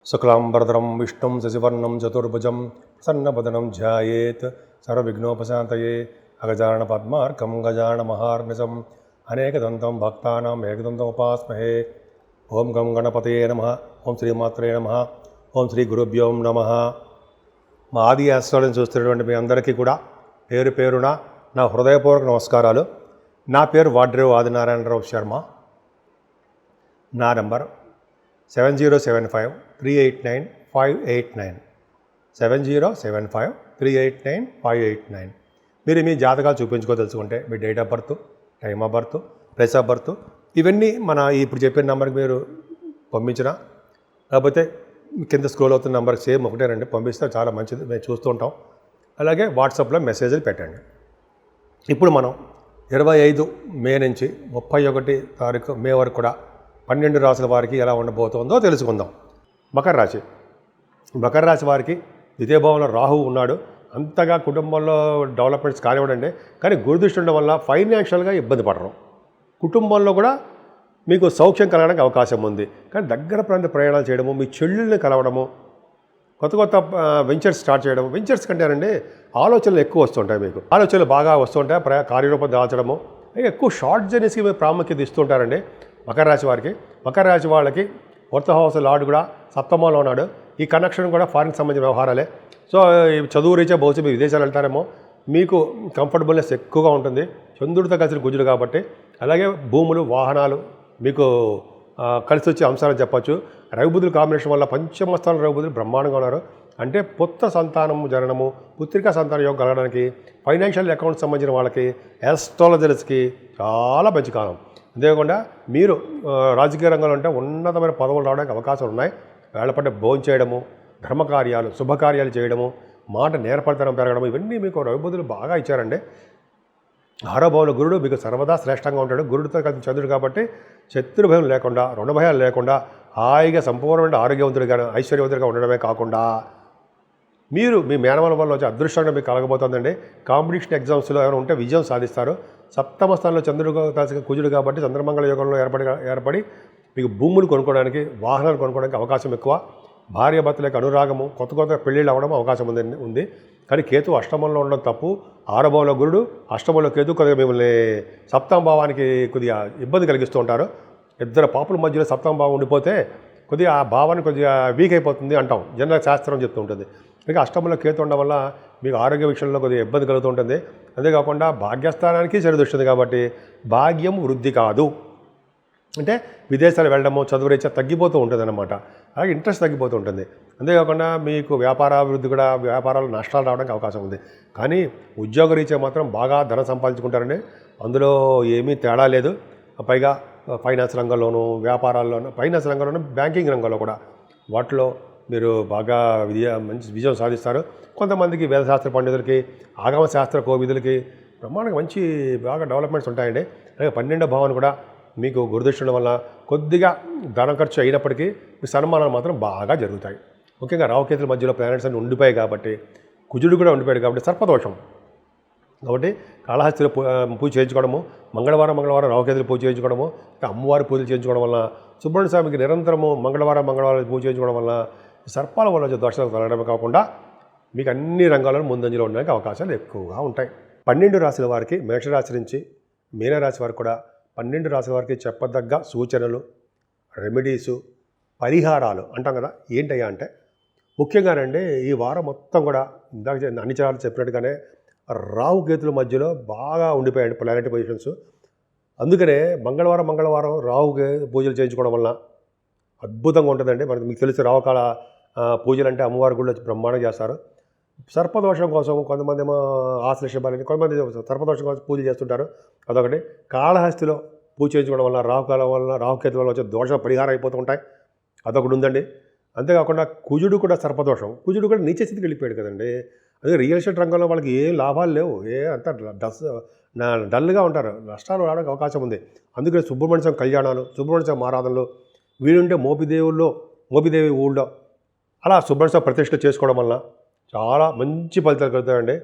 शुक्लांबरधरं विष्णुं शशिवर्णं चतुर्भुजं प्रसन्नवदनं ध्यायेत् सर्वविघ्नोपशान्तये अगजाननपद्मार्कं गजाननमहार्निशम् अनेकदन्तं भक्तानाम् एकदन्तमुपास्महे। ओं गं गणपतये नमः। ओं శ్రీమాత్రే నమః। ఓం శ్రీ గురుభ్యో నమః। మా ఆది ఆస్ట్రాలజీని చూస్తున్నటువంటి మీ అందరికీ కూడా పేరు పేరున నా హృదయపూర్వక నమస్కారాలు. నా పేరు వాడ్రేవు ఆదినారాయణరావు శర్మ. నా నంబర్ 7075389589 7075389589. మీరు మీ జాతకాలు తెలుసుకుంటే మీ date of birth, time of birth, place of birth ఇవన్నీ మన ఇప్పుడు చెప్పిన నెంబర్కి మీరు పంపించినా లేకపోతే కింద స్క్రోల్ అవుతున్న నెంబర్కి సేమ్ ఒకటేనండి పంపిస్తే చాలా మంచిది, మేము చూస్తూ ఉంటాం. అలాగే వాట్సాప్లో మెసేజ్లు పెట్టండి. ఇప్పుడు మనం 25 మే నుంచి 31 తారీఖు మే వరకు కూడా 12 రాశుల వారికి ఎలా ఉండబోతుందో తెలుసుకుందాం. మకర రాశి. మకర రాశి వారికి ద్వితీయ భావంలో రాహువు ఉన్నాడు. అంతగా కుటుంబంలో డెవలప్మెంట్స్ కానివ్వడండి, కానీ గురుదృష్టి ఉండడం వల్ల ఫైనాన్షియల్గా ఇబ్బంది పడరు. కుటుంబంలో కూడా మీకు సౌఖ్యం కలగడానికి అవకాశం ఉంది. కానీ దగ్గర ప్రాంత ప్రయాణాలు చేయడము, మీ చెల్లెల్ని కలవడము, కొత్త కొత్త వెంచర్స్ స్టార్ట్ చేయడం. వెంచర్స్ కంటేనండి ఆలోచనలు ఎక్కువ వస్తుంటాయి. మీకు ఆలోచనలు బాగా వస్తుంటాయి. కార్యరూపం దాల్చడము, ఎక్కువ షార్ట్ జర్నీస్కి మీరు ప్రాముఖ్యత ఇస్తుంటారండి. మకర రాశి వారికి, మకర రాశి వాళ్ళకి ఫోర్త్ హౌస్ లార్డ్ కూడా సప్తమంలో ఉన్నాడు. ఈ కనెక్షన్ కూడా ఫారిన్ సంబంధించిన వ్యవహారాలే. సో చదువు రీత్యా బహుశా మీరు విదేశాలు వెళ్తారేమో, మీకు కంఫర్టబుల్నెస్ ఎక్కువగా ఉంటుంది. చంద్రుడితో కలిసిన కుజుడు కాబట్టి. అలాగే భూములు, వాహనాలు మీకు కలిసి వచ్చే అంశాలు చెప్పచ్చు. రవిబుధుల కాంబినేషన్ వల్ల పంచమస్థానం రవిబుధులు బ్రహ్మాండంగా ఉన్నారు. అంటే పుత్ర సంతానము జననము, పుత్రికా సంతాన యోగం కలగడానికి, ఫైనాన్షియల్ అకౌంట్స్ సంబంధించిన వాళ్ళకి, ఆస్ట్రాలజర్స్కి చాలా మంచి కాలం. అంతేకాకుండా మీరు రాజకీయ రంగంలో ఉంటే ఉన్నతమైన పదవులు రావడానికి అవకాశాలు ఉన్నాయి. వేళపడ్డ భోజనం చేయడము, ధర్మకార్యాలు, శుభకార్యాలు చేయడము, మాట నేర్పడతనం పెరగడం, ఇవన్నీ మీకు రవిబుధులు బాగా ఇచ్చారండి. ఆరోభవంలో గురుడు మీకు సర్వదా శ్రేష్టంగా ఉంటాడు. గురుడితో కలిసి చంద్రుడు కాబట్టి శత్రుభయం లేకుండా, రుణభయాలు లేకుండా హాయిగా సంపూర్ణమైన ఆరోగ్యవంతుడిగా, ఐశ్వర్యవంతుడిగా ఉండడమే కాకుండా మీరు మీ మేనమాల వల్ల వచ్చే అదృష్టంగా మీకు కలగబోతుందండి. కాంపిటీషన్ ఎగ్జామ్స్లో ఏమైనా ఉంటే విజయం సాధిస్తారు. సప్తమ స్థానంలో చంద్రుడు కలిసి కుజుడు కాబట్టి చంద్రమంగళ యోగంలో ఏర్పడి మీకు భూములు కొనుక్కోవడానికి, వాహనాలు కొనుక్కోవడానికి అవకాశం ఎక్కువ. భార్యాభర్తలకు అనురాగము, కొత్త కొత్త పెళ్ళిళ్ళు అవ్వడం అవకాశం ఉంది. కానీ కేతు అష్టమంలో ఉండడం తప్పు. ఆరభావంలో గురుడు, అష్టమంలో కేతు కొద్దిగా మిమ్మల్ని సప్తమ భావానికి కొద్దిగా ఇబ్బంది కలిగిస్తూ ఉంటారు. ఇద్దరు పాపుల మధ్యలో సప్తమ భావం ఉండిపోతే కొద్దిగా ఆ భావాన్ని కొద్దిగా వీక్ అయిపోతుంది అంటాం, జనరల్ శాస్త్రం చెప్తూ ఉంటుంది. ఇక అష్టమంలో కేతు ఉండడం వల్ల మీకు ఆరోగ్య విషయంలో కొద్దిగా ఇబ్బంది కలుగుతూ ఉంటుంది. అంతేకాకుండా భాగ్యస్థానానికి చెడుదృష్టింది కాబట్టి భాగ్యం వృద్ధి కాదు. అంటే విదేశాలు వెళ్ళడము, చదువు రీత్యా తగ్గిపోతూ ఉంటుంది అన్నమాట. అలాగే ఇంట్రెస్ట్ తగ్గిపోతూ ఉంటుంది. అంతేకాకుండా మీకు వ్యాపారాభివృద్ధి కూడా, వ్యాపారాలు నష్టాలు రావడానికి అవకాశం ఉంది. కానీ ఉద్యోగ రీత్యా మాత్రం బాగా ధనం సంపాదించుకుంటారండి. అందులో ఏమీ తేడా లేదు. పైగా ఫైనాన్స్ రంగంలోనూ, వ్యాపారాల్లోనూ, ఫైనాన్స్ రంగంలోనూ, బ్యాంకింగ్ రంగంలో కూడా వాటిలో మీరు బాగా మంచి విజయం సాధిస్తారు. కొంతమందికి వేదశాస్త్ర పండితులకి, ఆగమ శాస్త్ర కోవిదులకి బ్రహ్మాండంగా మంచి బాగా డెవలప్మెంట్స్ ఉంటాయండి. అలాగే 12వ భావన కూడా మీకు గురుదృష్టి ఉండడం వల్ల కొద్దిగా ధనం ఖర్చు అయినప్పటికీ మీ సన్మానాలు మాత్రం బాగా జరుగుతాయి. ముఖ్యంగా రావుకేతుల మధ్యలో ప్లానెట్స్ అన్ని ఉండిపోయాయి కాబట్టి, కుజుడు కూడా ఉండిపోయాడు కాబట్టి సర్పదోషం కాబట్టి కాళహస్తిలో పూజ చేయించుకోవడము, మంగళవారం రావుకేతులు పూజ చేయించుకోవడము, అమ్మవారి పూజలు చేయించుకోవడం వల్ల, సుబ్రహ్మణ్య స్వామికి నిరంతరము మంగళవారం పూజ చేయించుకోవడం వల్ల సర్పాల వల్ల దోషాలు కలగడమే కాకుండా మీకు అన్ని రంగాల్లో ముందంజలో ఉండడానికి అవకాశాలు ఎక్కువగా ఉంటాయి. 12 రాశుల వారికి, మేషరాశి నుంచి మీనరాశి వారికి కూడా 12 రాశుల వారికి చెప్పదగ్గ సూచనలు, రెమెడీసు, పరిహారాలు అంటాం కదా. ఏంటయ్యా అంటే ముఖ్యంగానండి ఈ వారం మొత్తం కూడా ఇందాక అన్ని చాలు చెప్పినట్టుగానే రాహుకేతుల మధ్యలో బాగా ఉండిపోయాడు ప్లానెటరీ పొజిషన్స్. అందుకనే మంగళవారం రాహుకే పూజలు చేయించుకోవడం వల్ల అద్భుతంగా ఉంటుందండి. మనకి మీకు తెలిసి రావుకాల పూజలు అంటే అమ్మవారి గుళ్ళు బ్రహ్మాండంగా చేస్తారు. సర్పదోషం కోసం కొంతమంది ఏమో ఆశ్లేషబాలని, కొంతమంది సర్పదోషం కోసం పూజలు చేస్తుంటారు. అదొకటి. కాళహస్తిలో పూజ చేయించుకోవడం వల్ల రాహుకాలం వల్ల, రాహుకేతు వల్ల వచ్చే దోష పరిహారం అయిపోతూ ఉంటాయి. అదొకటి ఉందండి. అంతేకాకుండా కుజుడు కూడా సర్పదోషం. కుజుడు కూడా నీచ స్థితికి వెళ్ళిపోయాడు కదండి. అదే రియల్ ఎస్టేట్ రంగంలో వాళ్ళకి ఏం లాభాలు లేవు, అంతా డల్గా ఉంటారు, నష్టాలు రావడానికి అవకాశం ఉంది. అందుకని సుబ్రహ్మణ్య స్వామి కళ్యాణాలు, సుబ్రహ్మణ్య స్వామి ఆరాధనలు, వీలుంటే మోపిదేవి ఊళ్ళో అలా సుబ్రహ్మణ్య స్వామి ప్రతిష్ఠ చేసుకోవడం వల్ల చాలా మంచి ఫలితాలు కలుగుతాయండి.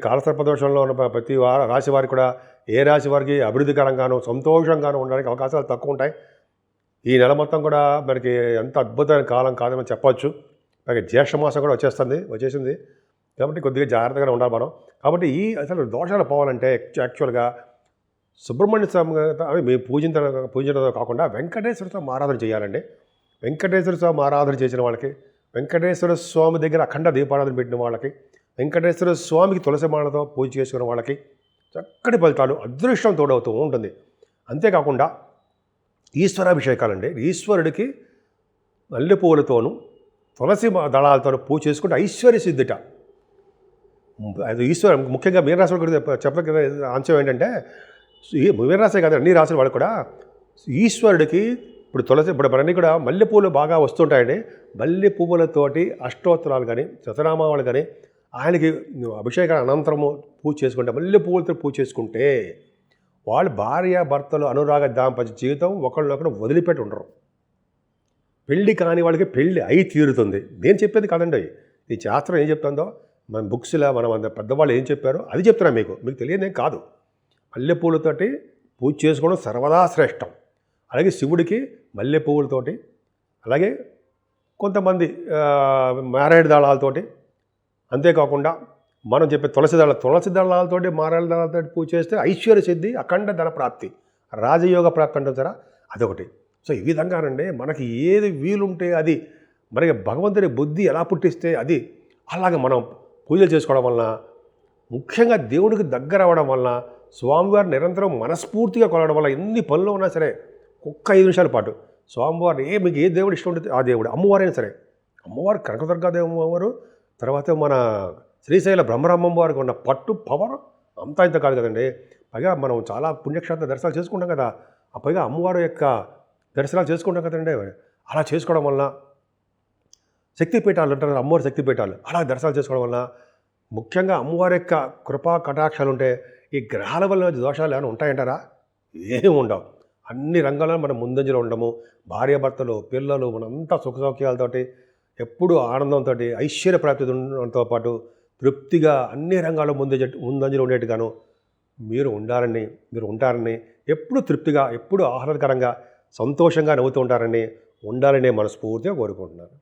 కాలసర్పదోషంలో ఉన్న ప్రతి రాశి వారికి కూడా ఏ రాశి వారికి అభివృద్ధికరంగానూ సంతోషంగానూ ఉండడానికి అవకాశాలు తక్కువ ఉంటాయి. ఈ నెల మొత్తం కూడా మనకి ఎంత అద్భుతమైన కాలం కాదని చెప్పొచ్చు. అలాగే జ్యేష్ఠ మాసం కూడా వచ్చేసింది. కాబట్టి కొద్దిగా జాగ్రత్తగానే ఉండాలి మనం. కాబట్టి ఈ అసలు దోషాలు పోవాలంటే యాక్చువల్గా సుబ్రహ్మణ్య స్వామి అవి మేము పూజించడం కాకుండా వెంకటేశ్వర స్వామి ఆరాధన చేయాలండి. వెంకటేశ్వర స్వామి ఆరాధన చేసిన వాళ్ళకి, వెంకటేశ్వర స్వామి దగ్గర అఖండ దీపారాధన పెట్టిన వాళ్ళకి, వెంకటేశ్వర స్వామికి తులసి మాలతో పూజ చేసుకున్న వాళ్ళకి చక్కటి ఫలితాలు, అదృష్టం తోడవుతూ ఉంటుంది. అంతేకాకుండా ఈశ్వరాభిషేకాలండి. ఈశ్వరుడికి మల్లెపూలతోనూ తులసి దళాలతో పూజ చేసుకుంటే ఐశ్వర్య సిద్ధిట. అది ముఖ్యంగా మీనరాశి గురించి చెప్పగల అంశం ఏంటంటే, ఈ మీనరాశి కాదు అన్ని రాశులు వాళ్ళు కూడా ఈశ్వరుడికి ఇప్పుడు మనన్నీ కూడా మల్లెపూలు బాగా వస్తుంటాయండి. మల్లె పువ్వులతోటి అష్టోత్తరాలు కానీ శతనామాలు కానీ ఆయనకి అభిషేక అనంతరము పూజ చేసుకుంటే, మల్లె పువ్వులతో పూజ చేసుకుంటే వాళ్ళు భార్య భర్తలు అనురాగ దాంపత్య జీవితం ఒకళ్ళొకరు వదిలిపెట్టి ఉండరు. పెళ్ళి కాని వాళ్ళకి పెళ్ళి అయి తీరుతుంది. నేను చెప్పేది కాదండి, ఈ శాస్త్రం ఏం చెప్తుందో మన బుక్స్లో మనం అంత పెద్దవాళ్ళు ఏం చెప్పారో అది చెప్తున్నా మీకు తెలియదేం కాదు. మల్లెపూలతోటి పూజ చేసుకోవడం సర్వదా శ్రేష్టం. అలాగే శివుడికి మల్లె పువ్వులతోటి, అలాగే కొంతమంది మారేడు దళాలతోటి, అంతేకాకుండా మనం చెప్పే తులసి దళాలతోటి మారేడు దళాలతో పూజ చేస్తే ఐశ్వర్య సిద్ధి, అఖండ ధన ప్రాప్తి, రాజయోగ ప్రాప్తి అంటారా అదొకటి. సో ఈ విధంగానండి మనకి ఏది వీలుంటే అది, మనకి భగవంతుడి బుద్ధి ఎలా పుట్టిస్తే అది, అలాగే మనం పూజలు చేసుకోవడం వలన, ముఖ్యంగా దేవుడికి దగ్గర అవ్వడం వలన, స్వామివారు నిరంతరం మనస్ఫూర్తిగా కొలవడం వల్ల ఎన్ని పనులు ఉన్నా సరే ఒక్క 5 నిమిషాల పాటు స్వామివారు మీకు ఏ దేవుడు ఇష్టం ఉంటుంది ఆ దేవుడు, అమ్మవారైనా సరే, అమ్మవారు కనకదుర్గాదేవి అమ్మవారు, తర్వాత మన శ్రీశైల బ్రహ్మరామమ్మ వారికి ఉన్న పట్టు పవర్ అంతా ఇంత కాదు కదండి. పైగా మనం చాలా పుణ్యక్షేత్ర దర్శనాలు చేసుకుంటాం కదా, ఆ పైగా అమ్మవారి యొక్క దర్శనాలు చేసుకుంటాం కదండి. అలా చేసుకోవడం వలన శక్తిపీఠాలు ఉంటారు, అమ్మవారి శక్తిపీఠాలు, అలా దర్శనాలు చేసుకోవడం వలన ముఖ్యంగా అమ్మవారి యొక్క కృపా కటాక్షాలు ఉంటే ఈ గ్రహాల వల్ల దోషాలు ఏమైనా ఉంటాయంటారా? ఏమి ఉండవు. అన్ని రంగాల్లో మనం ముందంజలో ఉండము. భార్యాభర్తలు, పిల్లలు, మనంతా సుఖ సౌఖ్యాలతోటి ఎప్పుడూ ఆనందంతో ఐశ్వర్య ప్రాప్తి ఉండడంతో పాటు తృప్తిగా అన్ని రంగాల్లో ముందంజలో ఉండేట్టుగాను మీరు ఉంటారని, ఎప్పుడు తృప్తిగా, ఎప్పుడు ఆహ్లాదకరంగా, సంతోషంగా నవ్వుతూ ఉంటారని ఉండాలని మనస్ఫూర్తిగా కోరుకుంటున్నాను.